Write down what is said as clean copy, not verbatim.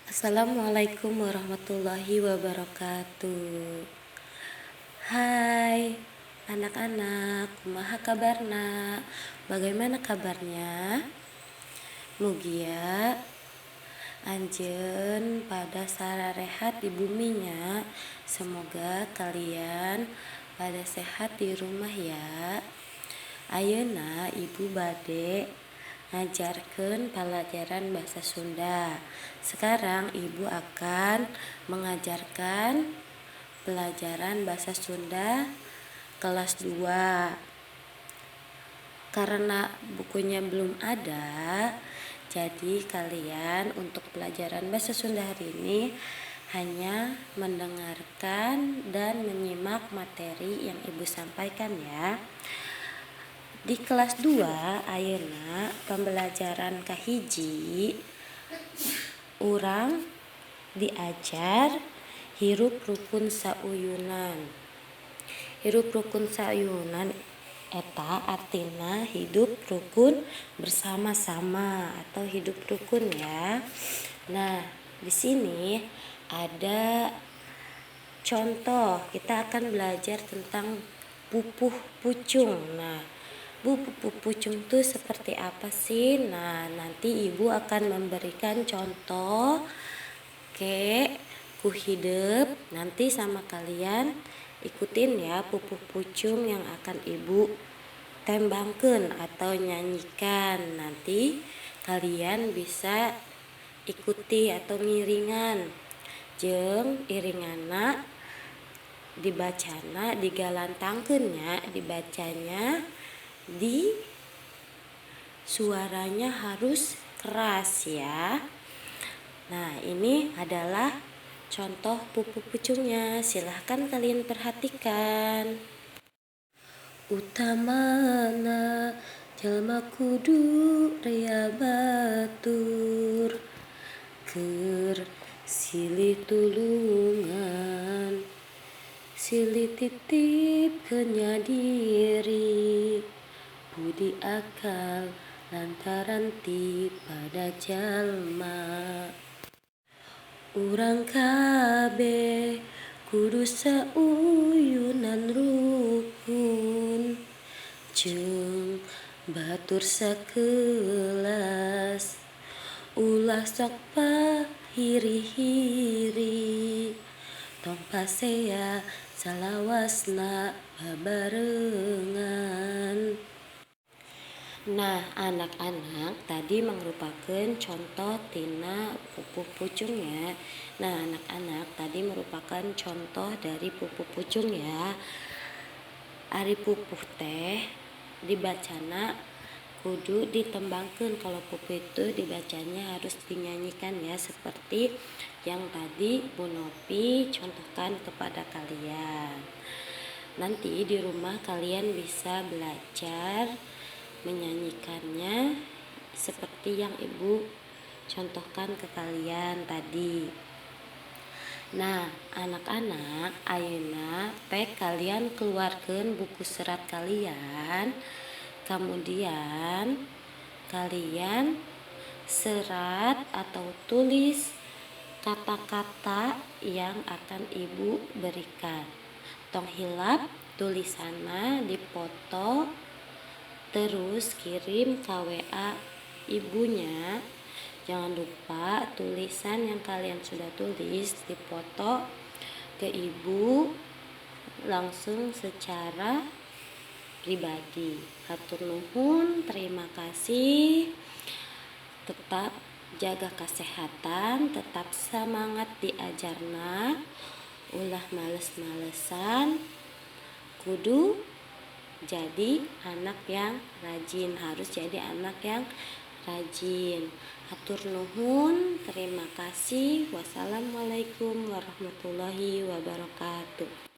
Assalamualaikum warahmatullahi wabarakatuh. Hai anak-anak, kumaha kabarna? Bagaimana kabarnya? Mugia anjeun pada sararehat di buminya. Semoga kalian pada sehat di rumah ya. Ayeuna ibu bade ngajarkeun pelajaran bahasa Sunda. Sekarang ibu akan mengajarkan pelajaran bahasa Sunda kelas 2. Karena bukunya belum ada, jadi kalian untuk pelajaran bahasa Sunda hari ini hanya mendengarkan dan menyimak materi yang ibu sampaikan ya. Di kelas 2 ayeuna pembelajaran kahiji urang diajar hirup rukun sauyunan. Hirup rukun sauyunan eta artina hidup rukun bersama-sama atau hidup rukun ya. Nah, di sini ada contoh, kita akan belajar tentang pupuh pucung. Nah, pupuh pucung itu seperti apa sih? Nah, nanti ibu akan memberikan contoh ku hidup. Nanti sama kalian ikutin ya pupuh pucung yang akan ibu tembangkan atau nyanyikan. Nanti kalian bisa ikuti atau ngiringan jeung iringana dibacana digalantangkeunnya, dibacanya di suaranya harus keras ya. Nah, ini adalah contoh pupuh pucungnya. Silahkan kalian perhatikan. Utamana jalma kudu rea batur keur silih tulungan, silih titip kenya diri, budi akal lantaran ti pada jalma. Urang kabeh kudu sauyunan rukun jeung batur sakelas, ulah sok pahiri-hiri, tong pasea salawasna babarengan. Nah, anak-anak tadi merupakan contoh tina pupuh pucung ya. Nah, anak-anak tadi merupakan contoh dari pupuh pucung ya. Ari pupuh teh dibacana kudu ditembangkeun. Kalau pupuh itu dibacanya harus dinyanyikan ya, seperti yang tadi Bu Nopi contohkan kepada kalian. Nanti di rumah kalian bisa belajar menyanyikannya seperti yang ibu contohkan ke kalian tadi. Nah, anak-anak ayeuna kalian keluarkan buku serat kalian, kemudian kalian serat atau tulis kata-kata yang akan ibu berikan. Tong hilap tulisanna dipoto, terus kirim ke WA ibunya. Jangan lupa tulisan yang kalian sudah tulis dipoto ke ibu langsung secara pribadi. Hatur nuhun, terima kasih. Tetap jaga kesehatan, tetap semangat diajarna, ulah males-malesan, kudu jadi anak yang rajin, harus jadi anak yang rajin. Hatur nuhun, terima kasih. Wassalamualaikum warahmatullahi wabarakatuh.